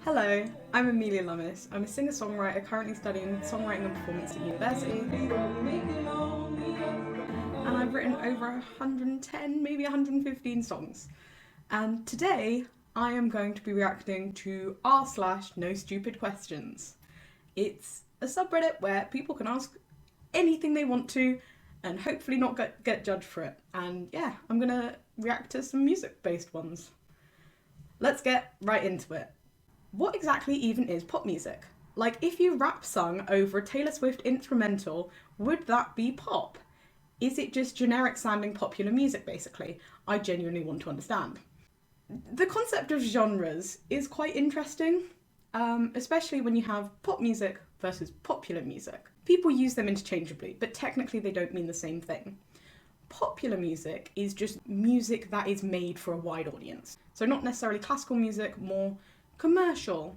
Hello, I'm Amelia Lummis. I'm a singer-songwriter currently studying songwriting and performance at university. And I've written over 110, maybe 115 songs. And today I am going to be reacting to r/nostupidquestions. It's a subreddit where people can ask anything they want to and hopefully not get judged for it. And yeah, I'm gonna react to some music-based ones. Let's get right into it. What exactly even is pop music? Like, if you rap sung over a Taylor Swift instrumental, would that be pop? Is it just generic sounding popular music, basically? I genuinely want to understand. The concept of genres is quite interesting, especially when you have pop music versus popular music. People use them interchangeably, but technically they don't mean the same thing. Popular music is just music that is made for a wide audience. So not necessarily classical music, more commercial,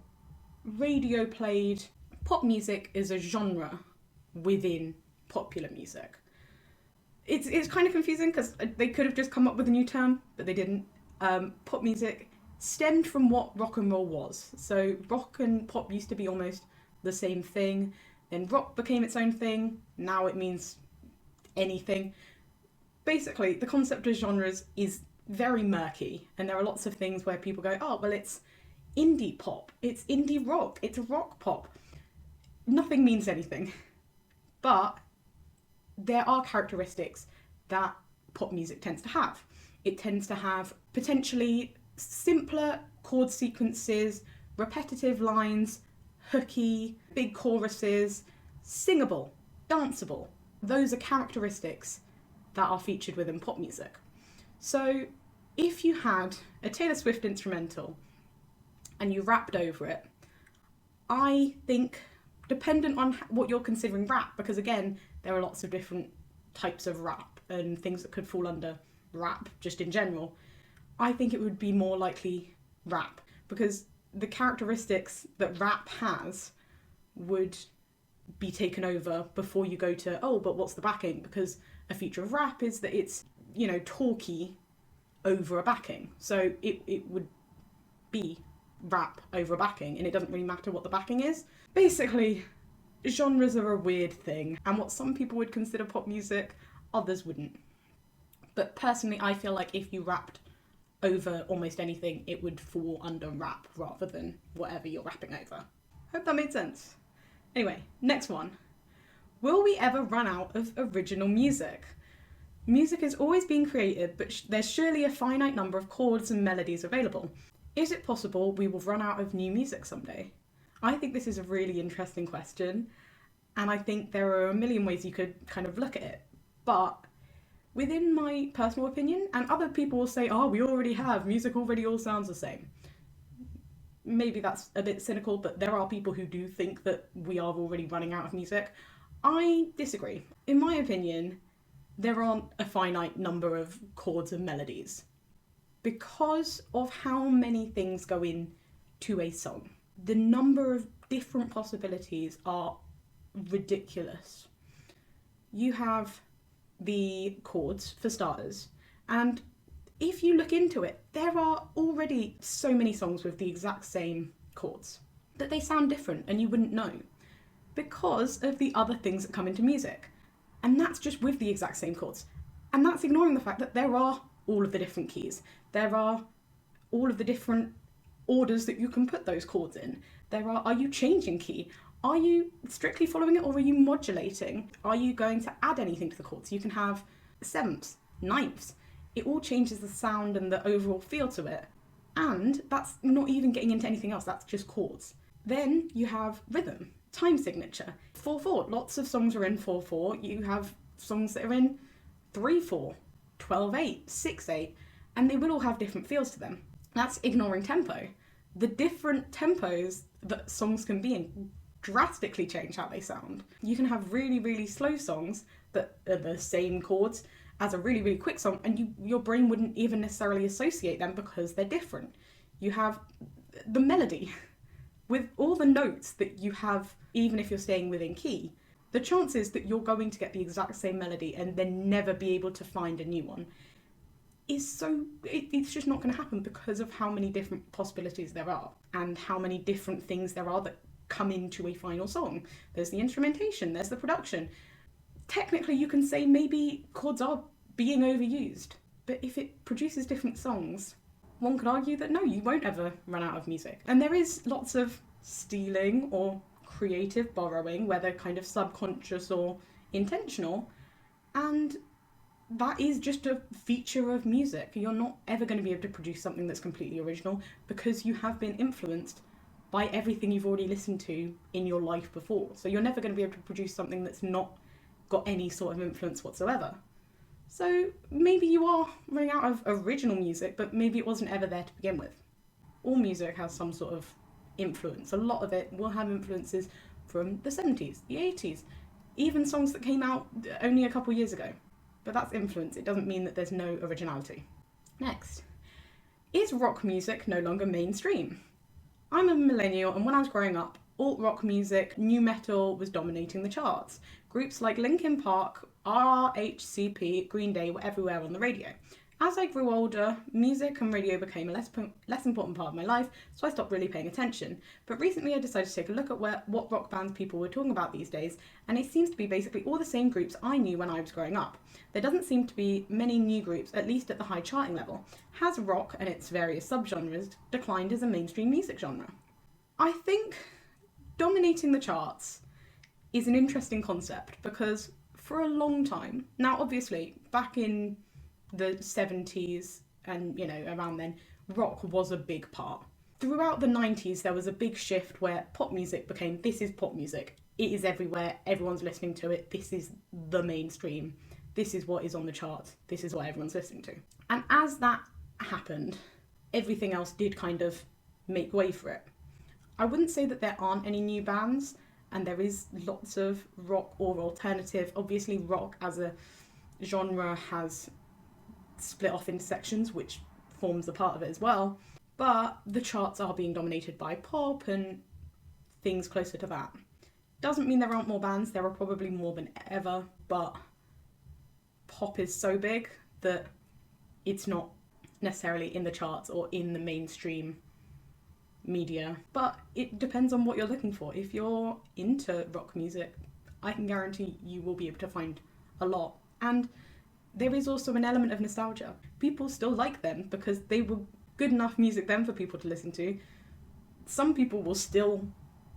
radio played. Pop music is a genre within popular music. It's kind of confusing because they could have just come up with a new term, but they didn't. Pop music stemmed from what rock and roll was. So rock and pop used to be almost the same thing. Then rock became its own thing. Now it means anything. Basically, the concept of genres is very murky, and there are lots of things where people go, oh, well, it's indie pop, it's indie rock, it's rock pop. Nothing means anything. But there are characteristics that pop music tends to have. It tends to have potentially simpler chord sequences, repetitive lines, hooky, big choruses, singable, danceable. Those are characteristics that are featured within pop music. So if you had a Taylor Swift instrumental and you rapped over it, I think, dependent on what you're considering rap, because again, there are lots of different types of rap and things that could fall under rap just in general, I think it would be more likely rap, because the characteristics that rap has would be taken over before you go to, oh, but what's the backing? Because a feature of rap is that it's, talky over a backing. So it would be rap over a backing, and it doesn't really matter what the backing is. Basically, genres are a weird thing, and what some people would consider pop music, others wouldn't. But personally, I feel like if you rapped over almost anything, it would fall under rap rather than whatever you're rapping over. Hope that made sense. Anyway, next one. Will we ever run out of original music? Music is always being created, but there's surely a finite number of chords and melodies available. Is it possible we will run out of new music someday? I think this is a really interesting question, and I think there are a million ways you could kind of look at it. But within my personal opinion, and other people will say, oh, we already have, music already all sounds the same. Maybe that's a bit cynical, but there are people who do think that we are already running out of music. I disagree. In my opinion, there aren't a finite number of chords and melodies because of how many things go into a song. The number of different possibilities are ridiculous. You have the chords, for starters, and if you look into it, there are already so many songs with the exact same chords that they sound different and you wouldn't know because of the other things that come into music. And that's just with the exact same chords. And that's ignoring the fact that there are all of the different keys. There are all of the different orders that you can put those chords in. Are you changing key? Are you strictly following it, or are you modulating? Are you going to add anything to the chords? You can have sevenths, ninths. It all changes the sound and the overall feel to it. And that's not even getting into anything else, that's just chords. Then you have rhythm, time signature, 4/4. Lots of songs are in 4/4. You have songs that are in 3/4, 12/8, 6/8, and they will all have different feels to them. That's ignoring tempo. The different tempos that songs can be in drastically change how they sound. You can have really, really slow songs that are the same chords as a really, really quick song, and your brain wouldn't even necessarily associate them because they're different. You have the melody. With all the notes that you have, even if you're staying within key, the chances that you're going to get the exact same melody and then never be able to find a new one it's just not going to happen because of how many different possibilities there are and how many different things there are that come into a final song. There's the instrumentation, there's the production. Technically, you can say maybe chords are being overused, but if it produces different songs, one could argue that no, you won't ever run out of music. And there is lots of stealing or creative borrowing, whether kind of subconscious or intentional, and that is just a feature of music. You're not ever going to be able to produce something that's completely original because you have been influenced by everything you've already listened to in your life before. So you're never going to be able to produce something that's not got any sort of influence whatsoever. So maybe you are running out of original music, but maybe it wasn't ever there to begin with. All music has some sort of influence. A lot of it will have influences from the 70s, the 80s, even songs that came out only a couple years ago. But that's influence. It doesn't mean that there's no originality. Next. Is rock music no longer mainstream? I'm a millennial, and when I was growing up, alt-rock music, nu metal was dominating the charts. Groups like Linkin Park, RRHCP, Green Day were everywhere on the radio. As I grew older, music and radio became a less important part of my life, so I stopped really paying attention. But recently I decided to take a look at what rock bands people were talking about these days, and it seems to be basically all the same groups I knew when I was growing up. There doesn't seem to be many new groups, at least at the high charting level. Has rock and its various subgenres declined as a mainstream music genre? I think dominating the charts is an interesting concept because for a long time, now obviously back in the 70s and around then, rock was a big part. Throughout the 90s there was a big shift where pop music became, this is pop music, it is everywhere, everyone's listening to it, this is the mainstream, this is what is on the charts, this is what everyone's listening to. And as that happened, everything else did kind of make way for it. I wouldn't say that there aren't any new bands, and there is lots of rock or alternative. Obviously rock as a genre has split off into sections, which forms a part of it as well, but the charts are being dominated by pop and things closer to that. Doesn't mean there aren't more bands, there are probably more than ever, but pop is so big that it's not necessarily in the charts or in the mainstream media, but it depends on what you're looking for. If you're into rock music, I can guarantee you will be able to find a lot. And there is also an element of nostalgia. People still like them because they were good enough music then for people to listen to. Some people will still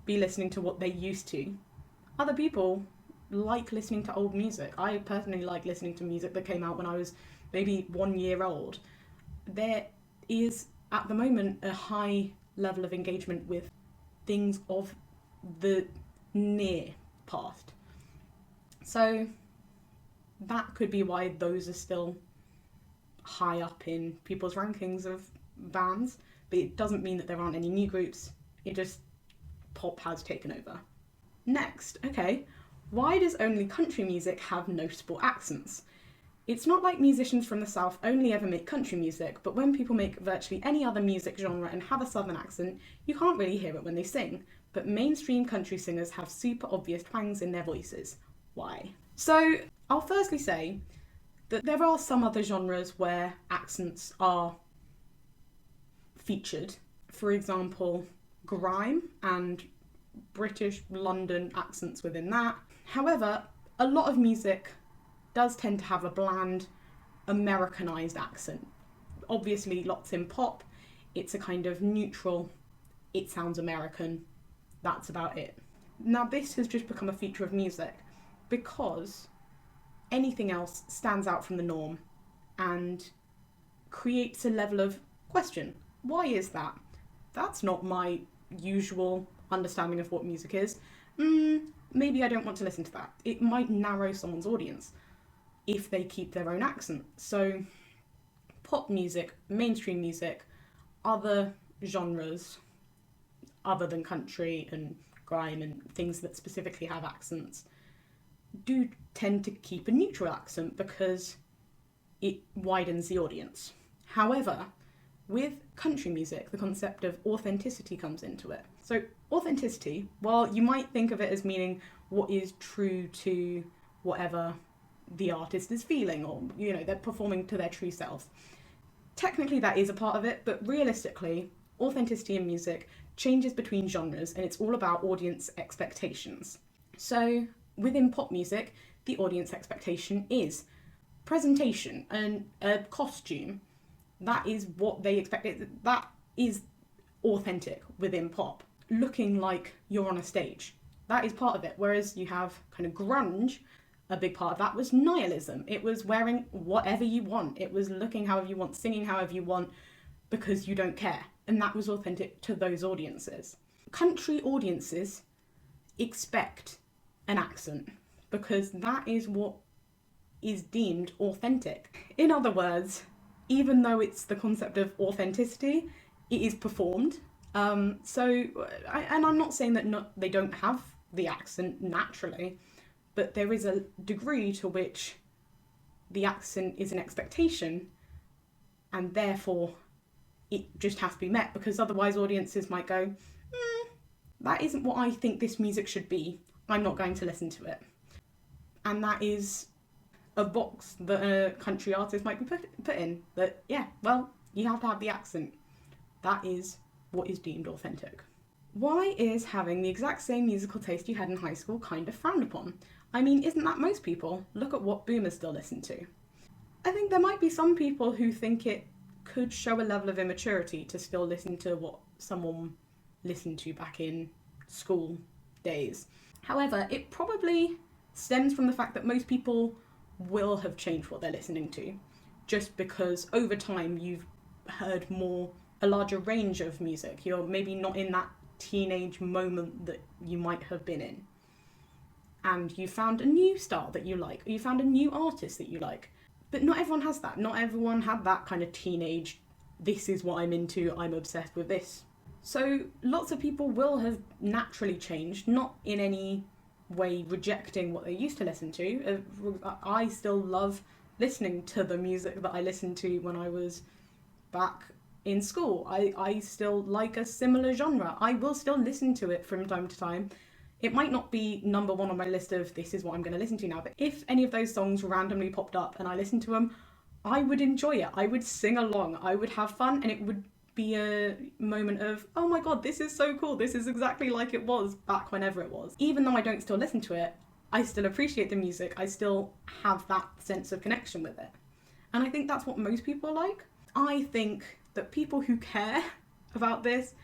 be listening to what they used to. Other people like listening to old music. I personally like listening to music that came out when I was maybe 1 year old. There is, at the moment, a high level of engagement with things of the near past. So that could be why those are still high up in people's rankings of bands, but it doesn't mean that there aren't any new groups, it just pop has taken over. Next, okay, why does only country music have noticeable accents? It's not like musicians from the South only ever make country music, but when people make virtually any other music genre and have a Southern accent, you can't really hear it when they sing. But mainstream country singers have super obvious twangs in their voices. Why? So, I'll firstly say that there are some other genres where accents are featured. For example, grime and British London accents within that. However, a lot of music does tend to have a bland, Americanized accent. Obviously, lots in pop, it's a kind of neutral, it sounds American, that's about it. Now, this has just become a feature of music because anything else stands out from the norm and creates a level of question. Why is that? That's not my usual understanding of what music is. Maybe I don't want to listen to that. It might narrow someone's audience if they keep their own accent. So pop music, mainstream music, other genres other than country and grime and things that specifically have accents do tend to keep a neutral accent because it widens the audience. However, with country music, the concept of authenticity comes into it. So authenticity, while you might think of it as meaning what is true to whatever the artist is feeling, or they're performing to their true selves, technically that is a part of it, but realistically, authenticity in music changes between genres and it's all about audience expectations. So within pop music, the audience expectation is presentation and a costume. That is what they expect. That is authentic within pop. Looking like you're on a stage. That is part of it. Whereas you have kind of grunge, a big part of that was nihilism. It was wearing whatever you want. It was looking however you want, singing however you want, because you don't care. And that was authentic to those audiences. Country audiences expect an accent because that is what is deemed authentic. In other words, even though it's the concept of authenticity, it is performed. And I'm not saying that they don't have the accent naturally, but there is a degree to which the accent is an expectation and therefore it just has to be met, because otherwise audiences might go, that isn't what I think this music should be. I'm not going to listen to it. And that is a box that a country artist might be put in. That, yeah, well, you have to have the accent. That is what is deemed authentic. Why is having the exact same musical taste you had in high school kind of frowned upon? I mean, isn't that most people? Look at what boomers still listen to. I think there might be some people who think it could show a level of immaturity to still listen to what someone listened to back in school days. However, it probably stems from the fact that most people will have changed what they're listening to, just because over time you've heard a larger range of music. You're maybe not in that teenage moment that you might have been in. And you found a new style that you like, or you found a new artist that you like. But not everyone has that. Not everyone had that kind of teenage, this is what I'm into, I'm obsessed with this. So lots of people will have naturally changed, not in any way rejecting what they used to listen to. I still love listening to the music that I listened to when I was back in school. I still like a similar genre. I will still listen to it from time to time. It might not be number one on my list of this is what I'm going to listen to now, but if any of those songs randomly popped up and I listened to them, I would enjoy it. I would sing along. I would have fun, and it would be a moment of, oh my god, this is so cool. This is exactly like it was back whenever it was. Even though I don't still listen to it, I still appreciate the music. I still have that sense of connection with it. And I think that's what most people like. I think that people who care about this,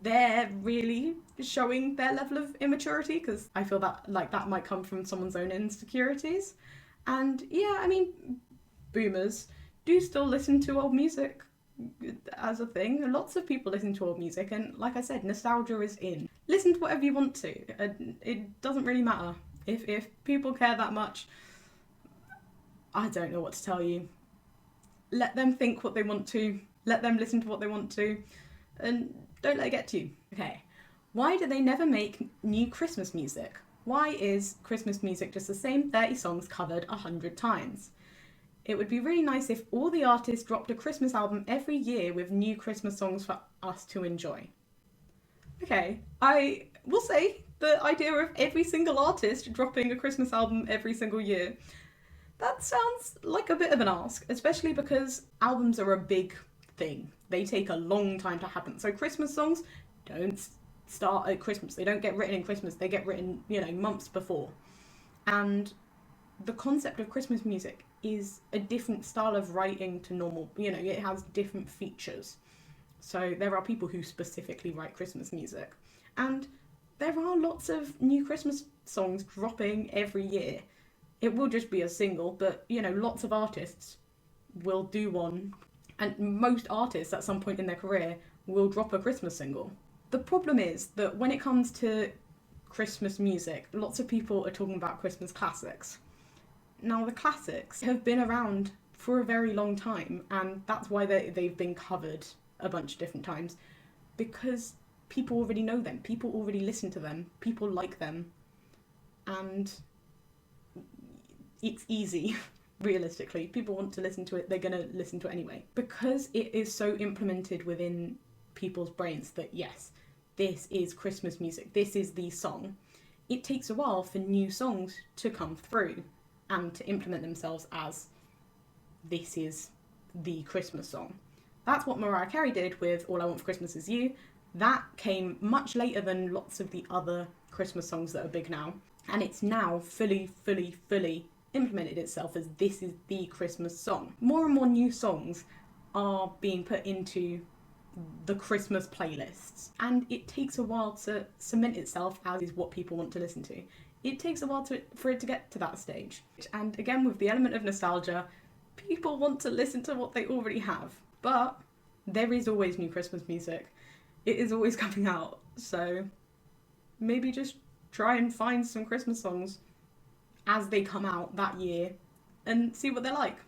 they're really showing their level of immaturity, because I feel that that might come from someone's own insecurities. And yeah, I mean, boomers do still listen to old music as a thing. Lots of people listen to old music, and like I said, nostalgia is in. Listen to whatever you want to. It doesn't really matter. If people care that much, I don't know what to tell you. Let them think what they want to. Let them listen to what they want to. And don't let it get to you. Okay, why do they never make new Christmas music? Why is Christmas music just the same 30 songs covered 100 times? It would be really nice if all the artists dropped a Christmas album every year with new Christmas songs for us to enjoy. Okay, I will say the idea of every single artist dropping a Christmas album every single year, that sounds like a bit of an ask, especially because albums are a big thing. They take a long time to happen. So Christmas songs don't start at Christmas. They don't get written in Christmas. They get written, months before. And the concept of Christmas music is a different style of writing to normal. It has different features. So there are people who specifically write Christmas music. And there are lots of new Christmas songs dropping every year. It will just be a single, but, lots of artists will do one. And most artists at some point in their career will drop a Christmas single. The problem is that when it comes to Christmas music, lots of people are talking about Christmas classics. Now, the classics have been around for a very long time, and that's why they've been covered a bunch of different times, because people already know them, people already listen to them, people like them, and it's easy. Realistically, people want to listen to it, they're going to listen to it anyway. Because it is so implemented within people's brains that yes, this is Christmas music, this is the song, it takes a while for new songs to come through and to implement themselves as this is the Christmas song. That's what Mariah Carey did with All I Want for Christmas Is You. That came much later than lots of the other Christmas songs that are big now. And it's now fully implemented itself as this is the Christmas song. More and more new songs are being put into the Christmas playlists. And it takes a while to cement itself as is what people want to listen to. It takes a while for it to get to that stage. And again, with the element of nostalgia, people want to listen to what they already have. But there is always new Christmas music. It is always coming out. So maybe just try and find some Christmas songs as they come out that year and see what they're like.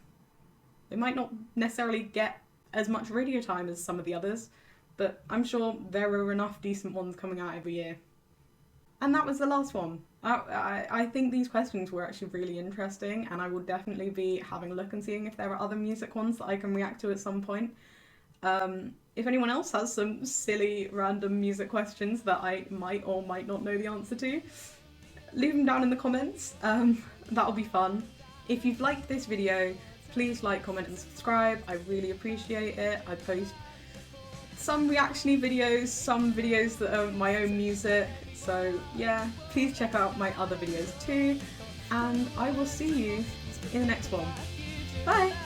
They might not necessarily get as much radio time as some of the others, but I'm sure there are enough decent ones coming out every year. And that was the last one. I think these questions were actually really interesting, and I will definitely be having a look and seeing if there are other music ones that I can react to at some point. If anyone else has some silly random music questions that I might or might not know the answer to, leave them down in the comments. That'll be fun. If you've liked this video, please like, comment and subscribe. I really appreciate it. I post some reaction-y videos, some videos that are my own music. So yeah, please check out my other videos too. And I will see you in the next one. Bye!